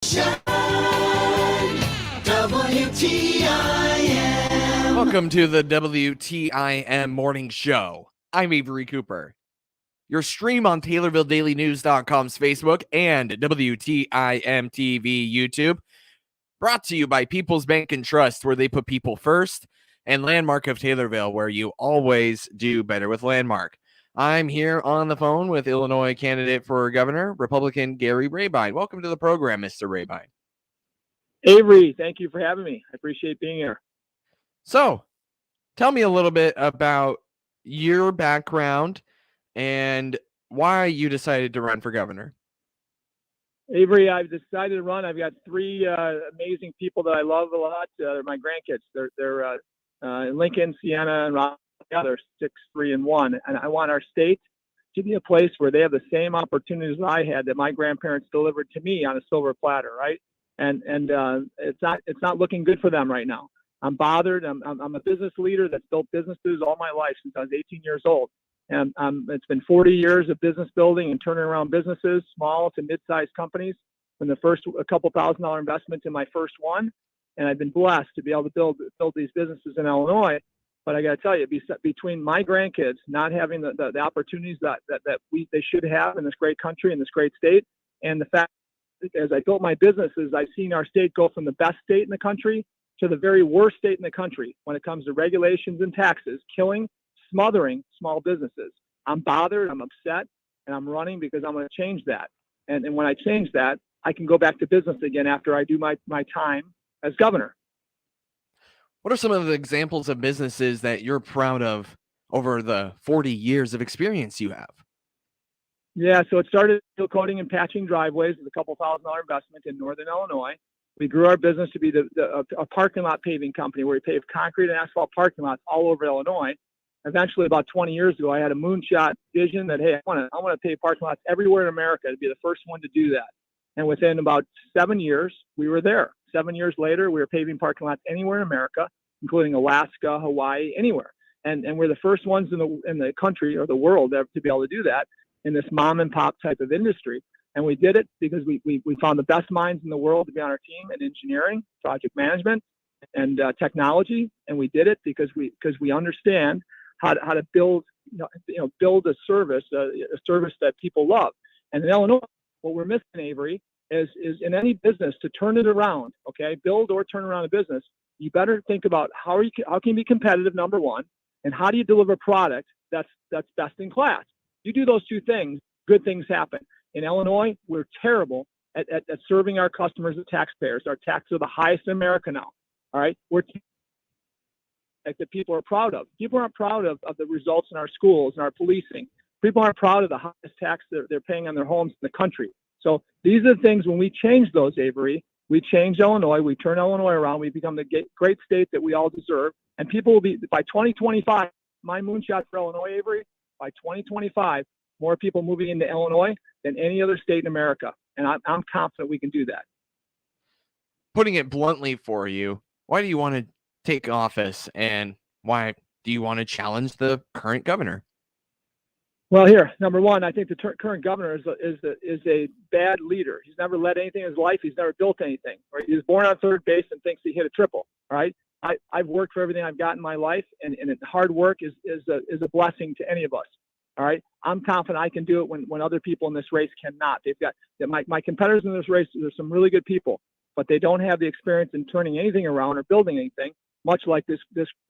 WTIM. Welcome to the WTIM Morning Show. I'm Avery Cooper. Your stream on TaylorvilleDailyNews.com's Facebook and WTIM TV YouTube. Brought to you by People's Bank and Trust, where they put people first, and Landmark of Taylorville, where you always do better with Landmark. I'm here on the phone with Illinois candidate for governor, Republican Gary Rabine. Welcome to the program, Mr. Rabine. Avery, thank you for having me. I appreciate being here. So, tell me a little bit about your background and why you decided to run for governor. Avery, I've decided to run. I've got three amazing people that I love a lot. They're my grandkids. They're Lincoln, Sienna, and Rob. They're 6, 3, and 1. And I want our state to be a place where they have the same opportunities I had that my grandparents delivered to me on a silver platter, right? And it's not looking good for them right now. I'm bothered. I'm a business leader that's built businesses all my life since I was 18 years old. And it's been 40 years of business building and turning around businesses, small to mid-sized companies. From the first a couple $1,000 investment in my first one, and I've been blessed to be able to build these businesses in Illinois. But I got to tell you, between my grandkids not having the opportunities that they should have in this great country, in this great state, and the fact as I built my businesses, I've seen our state go from the best state in the country to the very worst state in the country when it comes to regulations and taxes, smothering small businesses. I'm bothered, I'm upset, and I'm running because I'm going to change that. And when I change that, I can go back to business again after I do my time as governor. What are some of the examples of businesses that you're proud of over the 40 years of experience you have? Yeah, so it started coating and patching driveways with a couple $1,000 investment in Northern Illinois. We grew our business to be a parking lot paving company where we pave concrete and asphalt parking lots all over Illinois. Eventually, about 20 years ago, I had a moonshot vision that, hey, I want to pave parking lots everywhere in America to be the first one to do that. And within about 7 years, we were there. 7 years later, we were paving parking lots anywhere in America, including Alaska, Hawaii, anywhere. And we're the first ones in the country or the world to be able to do that in this mom and pop type of industry. And we did it because we found the best minds in the world to be on our team in engineering, project management, and technology. And we did it because we understand how to build build a service that people love. And in Illinois, what we're missing, Avery, is in any business to turn it around. Okay, build or turn around a business, you better think about how can you be competitive, number one, and how do you deliver a product that's best in class. You do those two things, good things happen. In Illinois, we're terrible at serving our customers and taxpayers. Our taxes are the highest in America now. All right, that people are proud of. People aren't proud of the results in our schools and our policing. People aren't proud of the highest tax they're paying on their homes in the country. So these are the things, when we change those, Avery, we change Illinois, we turn Illinois around, we become the great state that we all deserve. And people will be, by 2025, my moonshot for Illinois, Avery, by 2025, more people moving into Illinois than any other state in America. And I'm confident we can do that. Putting it bluntly for you, why do you want to take office, and why do you want to challenge the current governor? Well, here, number one, I think the current governor is a bad leader. He's never led anything in his life. He's never built anything. Right? He was born on third base and thinks he hit a triple. All right. I've worked for everything I've got in my life, and hard work is a blessing to any of us. All right. I'm confident I can do it when other people in this race cannot. They've got my competitors in this race. There's some really good people, but they don't have the experience in turning anything around or building anything. Much like this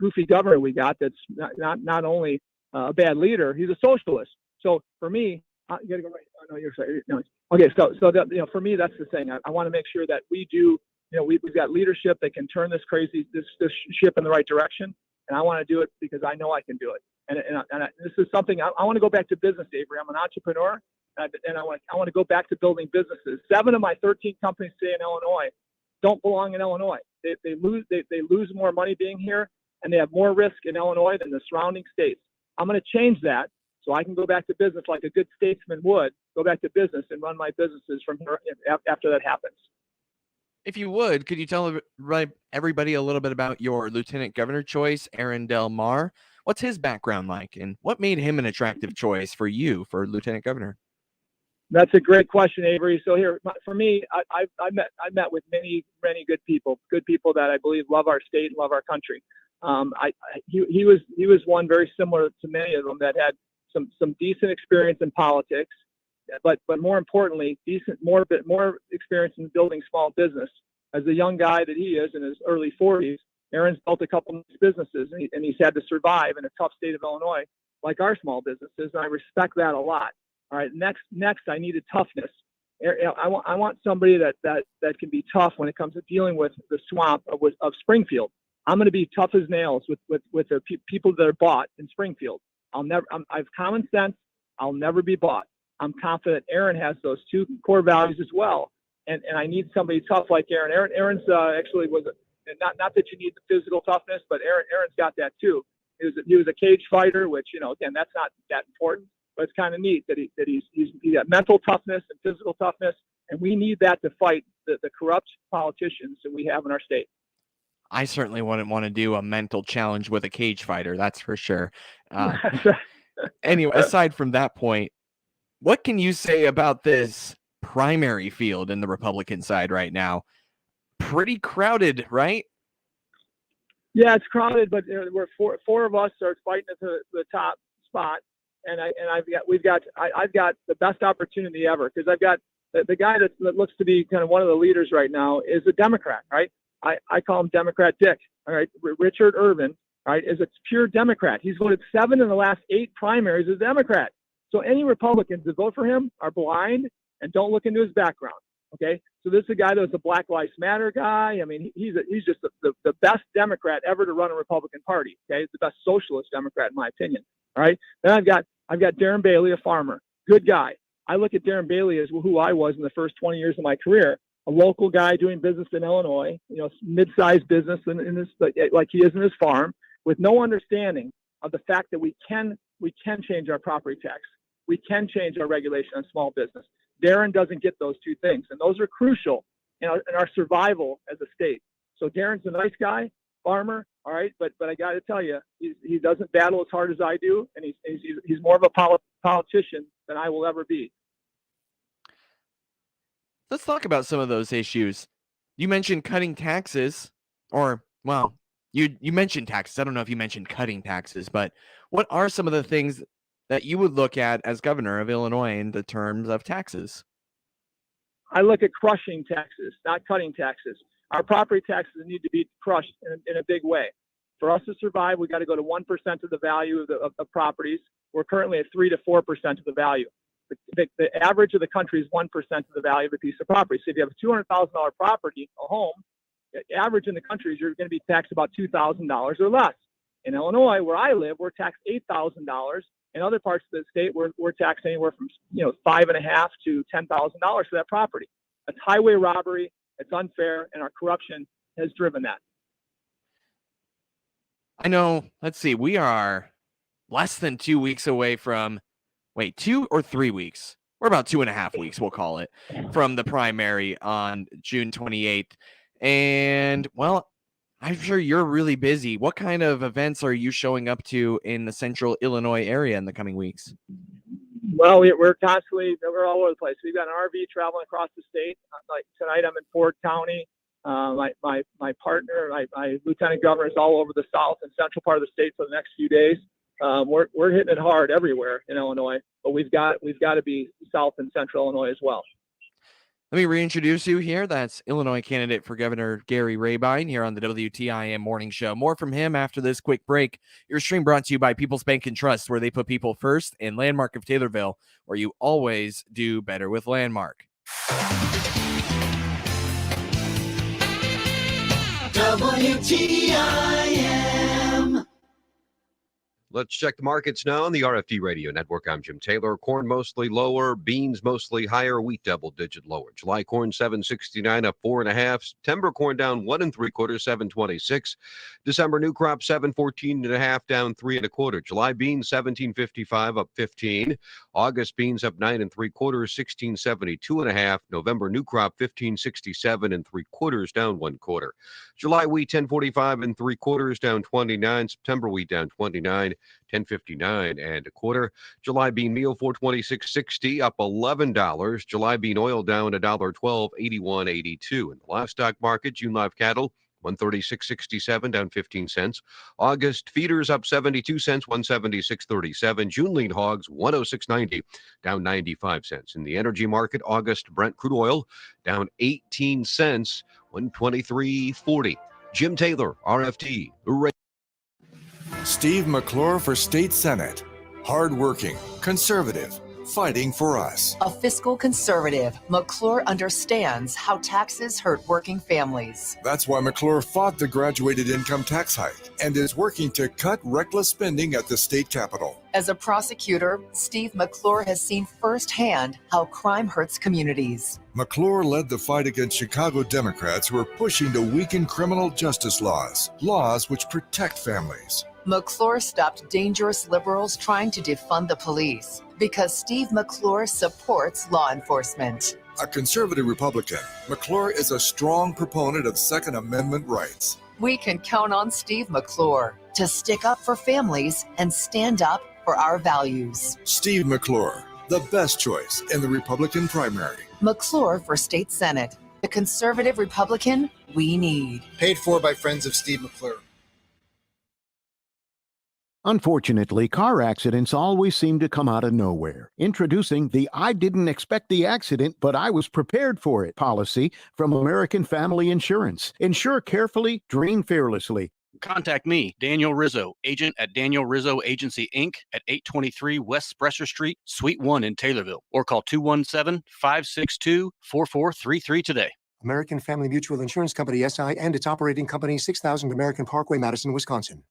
goofy governor we got, that's not only a bad leader, he's a socialist. So for me, you gotta go right. Oh, no, you're sorry. No. Okay, so that, for me, that's the thing. I want to make sure that we do. We've got leadership that can turn this ship in the right direction, and I want to do it because I know I can do it. And this is something I want to go back to business, Avery. I'm an entrepreneur, and I want to go back to building businesses. 7 of my 13 companies today in Illinois don't belong in Illinois. They lose more money being here, and they have more risk in Illinois than the surrounding states. I'm going to change that so I can go back to business like a good statesman would, go back to business and run my businesses from here after that happens. If you would, could you tell everybody a little bit about your lieutenant governor choice, Aaron Del Mar? What's his background like, and what made him an attractive choice for you for lieutenant governor? That's a great question, Avery. So here, for me, I met with many good people that I believe love our state and love our country. He was one very similar to many of them that had some decent experience in politics, but more importantly, more experience in building small business. As a young guy that he is in his early 40s, Aaron's built a couple of businesses, and he's had to survive in a tough state of Illinois, like our small businesses, and I respect that a lot. All right, next, I needed toughness. I want somebody that can be tough when it comes to dealing with the swamp of Springfield. I'm going to be tough as nails with the people that are bought in Springfield. I have common sense. I'll never be bought. I'm confident Aaron has those two core values as well. And I need somebody tough like Aaron. Aaron's actually was not that you need the physical toughness, but Aaron's got that too. He was a cage fighter, which, again, that's not that important, but it's kind of neat that he's got mental toughness and physical toughness, and we need that to fight the corrupt politicians that we have in our state. I certainly wouldn't want to do a mental challenge with a cage fighter, that's for sure. Anyway, aside from that point, what can you say about this primary field in the Republican side right now? Pretty crowded, right? Yeah, it's crowded, but we're four of us are fighting at the top spot, and I've got the best opportunity ever, because I've got the guy that looks to be kind of one of the leaders right now is a Democrat, right? I call him Democrat Dick. All right, Richard Irvin, all right, is a pure Democrat. He's voted 7 in the last 8 primaries as a Democrat. So any Republicans that vote for him are blind and don't look into his background. Okay, so this is a guy that was a Black Lives Matter guy. I mean, he's just the best Democrat ever to run a Republican Party. Okay, he's the best socialist Democrat in my opinion. All right, then I've got Darren Bailey, a farmer, good guy. I look at Darren Bailey as who I was in the first 20 years of my career, a local guy doing business in Illinois, mid-sized business in this, like he is in his farm, with no understanding of the fact that we can change our property tax, we can change our regulation on small business. Darren doesn't get those two things, and those are crucial in our survival as a state. So Darren's a nice guy, farmer, all right, but I got to tell you, he doesn't battle as hard as I do, and he's more of a politician than I will ever be. Let's talk about some of those issues. You mentioned cutting taxes, or, well, you mentioned taxes. I don't know if you mentioned cutting taxes, but what are some of the things that you would look at as governor of Illinois in the terms of taxes? I look at crushing taxes, not cutting taxes. Our property taxes need to be crushed in a big way. For us to survive, we got to go to 1% of the value of the properties. We're currently at 3 to 4% of the value. The average of the country is 1% of the value of a piece of property. So if you have a $200,000 property, a home, the average in the country is you're going to be taxed about $2,000 or less. In Illinois, where I live, we're taxed $8,000. In other parts of the state, we're taxed anywhere from $5,500 to $10,000 for that property. It's highway robbery. It's unfair, and our corruption has driven that. I know. Let's see. We are less than 2 weeks away from. Wait, 2 or 3 weeks? We're about 2.5 weeks, we'll call it, from the primary on June 28th. And, well, I'm sure you're really busy. What kind of events are you showing up to in the central Illinois area in the coming weeks? Well, we're all over the place. We've got an RV traveling across the state. Like tonight, I'm in Ford County. My partner, my lieutenant governor, is all over the south and central part of the state for the next few days. We're hitting it hard everywhere in Illinois, but we've got to be south and central Illinois as well. Let me reintroduce you here. That's Illinois candidate for Governor Gary Rabine here on the WTIM Morning Show. More from him after this quick break. Your stream brought to you by People's Bank and Trust, where they put people first, and Landmark of Taylorville, where you always do better with Landmark. WTIM. Let's check the markets now on the RFD Radio Network. I'm Jim Taylor. Corn mostly lower, beans mostly higher, wheat double-digit lower. July corn $7.69 up 4.5. September corn down 1 3/4, $7.26. December new crop $7.14.5 down 3 1/4. July beans $17.55 up 15. August beans up 9 3/4, $16.72.5. November new crop $15.67 3/4 down 1/4. July wheat $10.45 3/4 down 29. September wheat down 29. $10.59 and a quarter. July bean meal $426.60, up $11. July bean oil down $1.12, $81.82. In the livestock market, June live cattle $136.67, down 15 cents. August feeders up 72 cents, 176.37. June lean hogs 106.90, down 95 cents. In the energy market, August Brent crude oil down 18 cents, 123.40. Jim Taylor, RFT. Steve McClure for State Senate. Hardworking, conservative, fighting for us. A fiscal conservative, McClure understands how taxes hurt working families. That's why McClure fought the graduated income tax hike and is working to cut reckless spending at the state capitol. As a prosecutor, Steve McClure has seen firsthand how crime hurts communities. McClure led the fight against Chicago Democrats who are pushing to weaken criminal justice laws which protect families. McClure stopped dangerous liberals trying to defund the police because Steve McClure supports law enforcement. A conservative Republican, McClure is a strong proponent of Second Amendment rights. We can count on Steve McClure to stick up for families and stand up for our values. Steve McClure, the best choice in the Republican primary. McClure for State Senate, the conservative Republican we need. Paid for by friends of Steve McClure. Unfortunately, car accidents always seem to come out of nowhere. Introducing the I didn't expect the accident, but I was prepared for it policy from American Family Insurance. Insure carefully, dream fearlessly. Contact me, Daniel Rizzo, agent at Daniel Rizzo Agency, Inc. at 823 West Spresser Street, Suite 1 in Taylorville, or call 217-562-4433 today. American Family Mutual Insurance Company, SI, and its operating company, 6000 American Parkway, Madison, Wisconsin.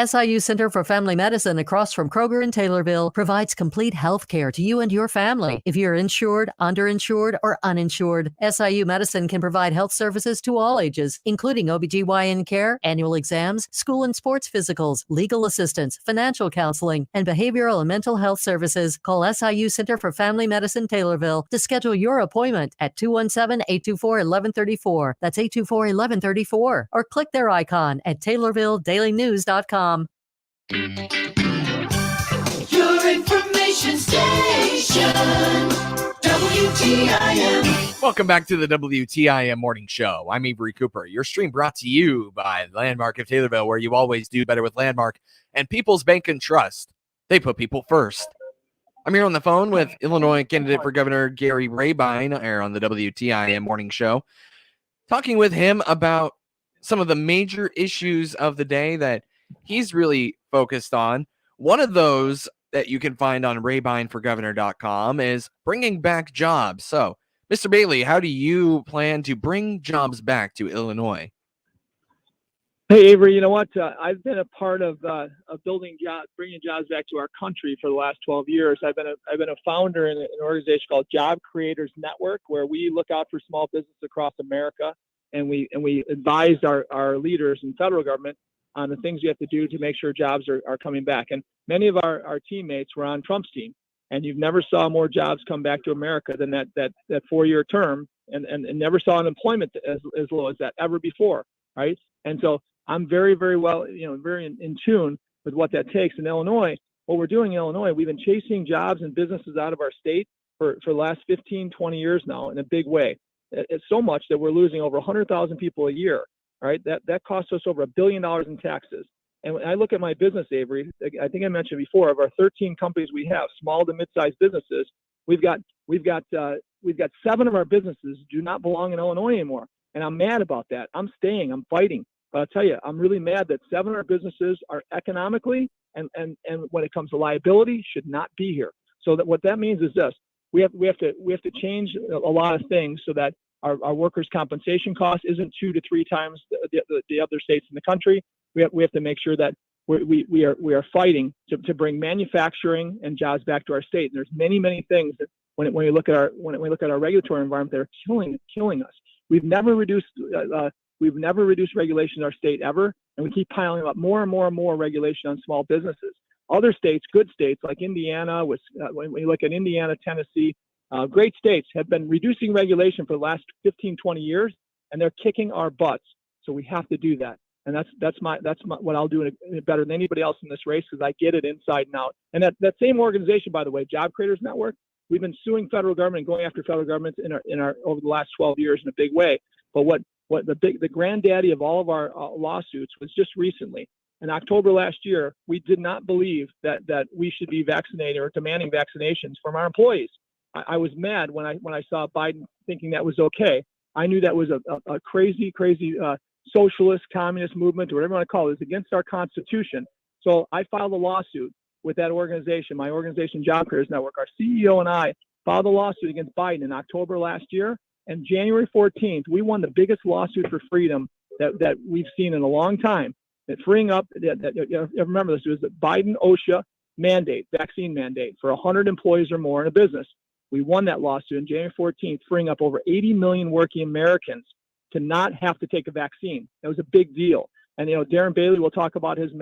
SIU Center for Family Medicine across from Kroger in Taylorville provides complete health care to you and your family. If you're insured, underinsured, or uninsured, SIU Medicine can provide health services to all ages, including OBGYN care, annual exams, school and sports physicals, legal assistance, financial counseling, and behavioral and mental health services. Call SIU Center for Family Medicine Taylorville to schedule your appointment at 217-824-1134. That's 824-1134. Or click their icon at TaylorvilleDailyNews.com. Your information station, WTIM. Welcome back to the WTIM Morning Show. I'm Avery Cooper. Your stream brought to you by Landmark of Taylorville, where you always do better with Landmark and People's Bank and Trust. They put people first. I'm here on the phone with Illinois candidate for Governor Gary Rabine here on the WTIM Morning Show, talking with him about some of the major issues of the day that he's really focused on. One of those that you can find on RabineForGovernor.com is bringing back jobs. So, Mr. Bailey, how do you plan to bring jobs back to Illinois? Hey, Avery, you know what? I've been a part of building jobs, bringing jobs back to our country for the last 12 years. I've been a founder in an organization called Job Creators Network, where we look out for small business across America, and we advise our leaders in federal government on the things you have to do to make sure jobs are coming back. And many of our teammates were on Trump's team, and you've never saw more jobs come back to America than that 4-year term, and never saw unemployment as low as that ever before, right? And so I'm very, very well, very in tune with what that takes in Illinois. What we're doing in Illinois, we've been chasing jobs and businesses out of our state for the last 15, 20 years now in a big way. It's so much that we're losing over 100,000 people a year. Right, that costs us over $1 billion in taxes. And when I look at my business, Avery, I think I mentioned before, of our 13 companies we have, small to mid-sized businesses, we've got 7 of our businesses do not belong in Illinois anymore, and I'm mad about that. I'm staying, I'm fighting, but I'll tell you, I'm really mad that 7 of our businesses are economically and when it comes to liability should not be here. So that what that means is this: we have to change a lot of things so that our workers' compensation cost isn't 2 to 3 times the other states in the country. We have to make sure that we are fighting to bring manufacturing and jobs back to our state. And there's many things that when we look at our regulatory environment, they're killing us. We've never reduced regulation in our state ever, and we keep piling up more and more regulation on small businesses. Other states, good states like Indiana, when we look at Indiana, Tennessee. Great states have been reducing regulation for the last 15, 20 years, and they're kicking our butts. So we have to do that. And that's what I'll do better than anybody else in this race, because I get it inside and out. And that same organization, by the way, Job Creators Network, we've been suing federal government and going after federal governments in our over the last 12 years in a big way. But what the granddaddy of all of our lawsuits was just recently. In October last year, we did not believe that we should be vaccinated or demanding vaccinations from our employees. I was mad when I saw Biden thinking that was okay. I knew that was a crazy socialist, communist movement, or whatever you want to call it. It's against our Constitution. So I filed a lawsuit with that organization, my organization, Job Creators Network. Our CEO and I filed a lawsuit against Biden in October last year. And January 14th, we won the biggest lawsuit for freedom that we've seen in a long time. That freeing up, remember this, it was the Biden OSHA mandate, vaccine mandate for 100 employees or more in a business. We won that lawsuit on January 14th, freeing up over 80 million working Americans to not have to take a vaccine. That was a big deal. And, Darren Bailey will talk about his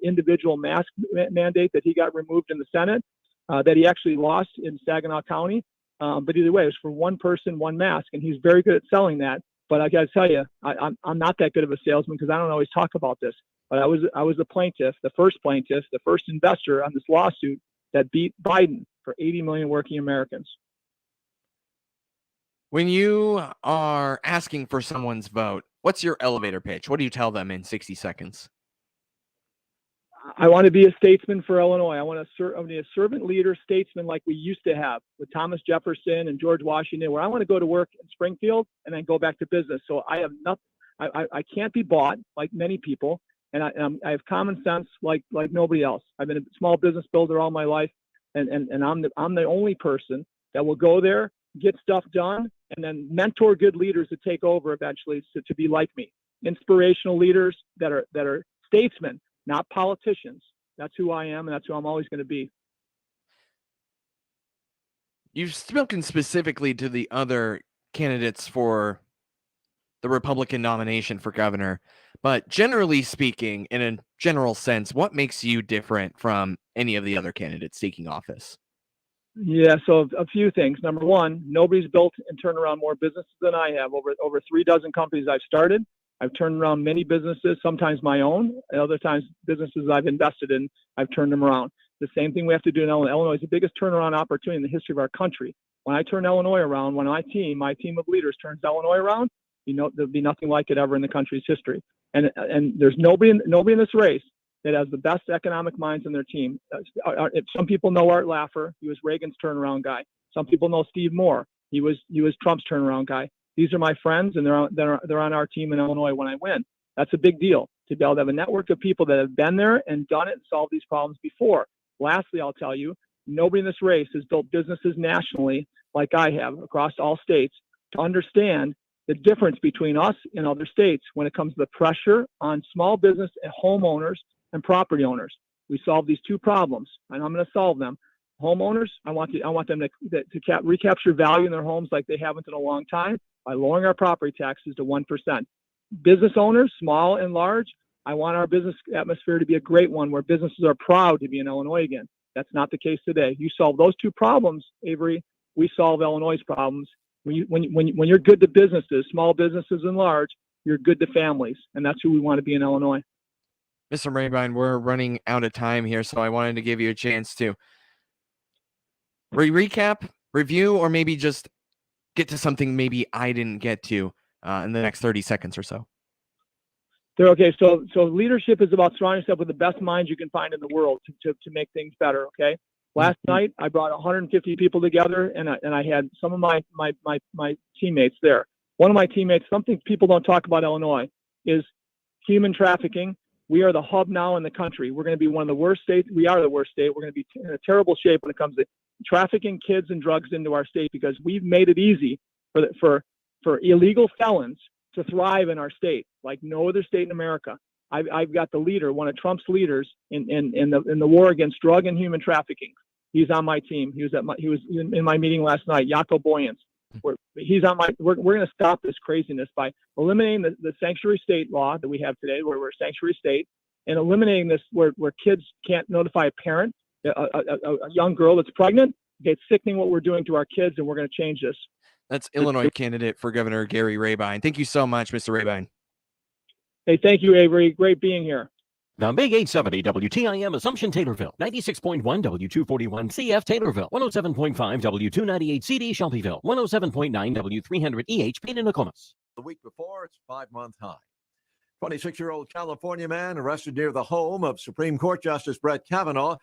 individual mask mandate that he got removed in the Senate, that he actually lost in Saginaw County. But either way, it was for one person, one mask, and he's very good at selling that. But I got to tell you, I'm not that good of a salesman because I don't always talk about this. But I was the plaintiff, the first investor on this lawsuit that beat Biden for 80 million working Americans. When you are asking for someone's vote, what's your elevator pitch? What do you tell them in 60 seconds? I want to be a statesman for Illinois. I want to be a servant leader statesman like we used to have with Thomas Jefferson and George Washington, where I want to go to work in Springfield and then go back to business. So I have nothing. I can't be bought like many people, and I have common sense like nobody else. I've been a small business builder all my life, and I'm the only person that will go there, get stuff done, and then mentor good leaders to take over eventually to be like me. Inspirational leaders that are statesmen, not politicians. That's who I am, and that's who I'm always going to be. You've spoken specifically to the other candidates for the Republican nomination for governor, but generally speaking, in a general sense, what makes you different from any of the other candidates seeking office? Yeah, so a few things. Number one, nobody's built and turned around more businesses than I have. Over 3 dozen companies I've started. I've turned around many businesses, sometimes my own, and other times businesses I've invested in, I've turned them around. The same thing we have to do in Illinois. Illinois is the biggest turnaround opportunity in the history of our country. When I turn Illinois around, when my team of leaders turns Illinois around, there'll be nothing like it ever in the country's history. And there's nobody in this race that has the best economic minds in their team. Some people know Art Laffer. He was Reagan's turnaround guy. Some people know Steve Moore. He was Trump's turnaround guy. These are my friends, and they're on our team in Illinois when I win. That's a big deal to be able to have a network of people that have been there and done it and solved these problems before. Lastly, I'll tell you, nobody in this race has built businesses nationally like I have across all states to understand the difference between us and other states when it comes to the pressure on small business and homeowners and property owners. We solve these two problems, and I'm going to solve them. Homeowners, I want them to recapture value in their homes like they haven't in a long time by lowering our property taxes to 1%. Business owners, small and large, I want our business atmosphere to be a great one where businesses are proud to be in Illinois again. That's not the case today. You solve those two problems, Avery, we solve Illinois' problems. When you're good to businesses, small businesses and large, you're good to families, and that's who we want to be in Illinois. Mr. Rabine, we're running out of time here, so I wanted to give you a chance to recap, review, or maybe just get to something maybe I didn't get to in the next 30 seconds or so. Okay, so leadership is about surrounding yourself with the best minds you can find in the world to make things better, okay? Last night, I brought 150 people together, and I had some of my teammates there. One of my teammates, something people don't talk about Illinois, is human trafficking. We are the hub now in the country. We're going to be one of the worst states. We are the worst state. We're going to be in a terrible shape when it comes to trafficking kids and drugs into our state because we've made it easy for illegal felons to thrive in our state like no other state in America. I've got the leader, one of Trump's leaders in the war against drug and human trafficking. He's on my team. He was in my meeting last night. Jaco Boyens. We're going to stop this craziness by eliminating the sanctuary state law that we have today, where we're a sanctuary state, and eliminating this where kids can't notify a parent, a young girl that's pregnant. Okay, it's sickening what we're doing to our kids, and we're going to change this. That's Illinois candidate for Governor Gary Rabine. Thank you so much, Mr. Rabine. Hey, thank you, Avery. Great being here. The Big 870 WTIM Assumption Taylorville, 96.1 W241 CF Taylorville, 107.5 W298 CD Shelbyville, 107.9 W300 EH Pena Nokomis. The week before, it's 5-month high. 26-year-old California man arrested near the home of Supreme Court Justice Brett Kavanaugh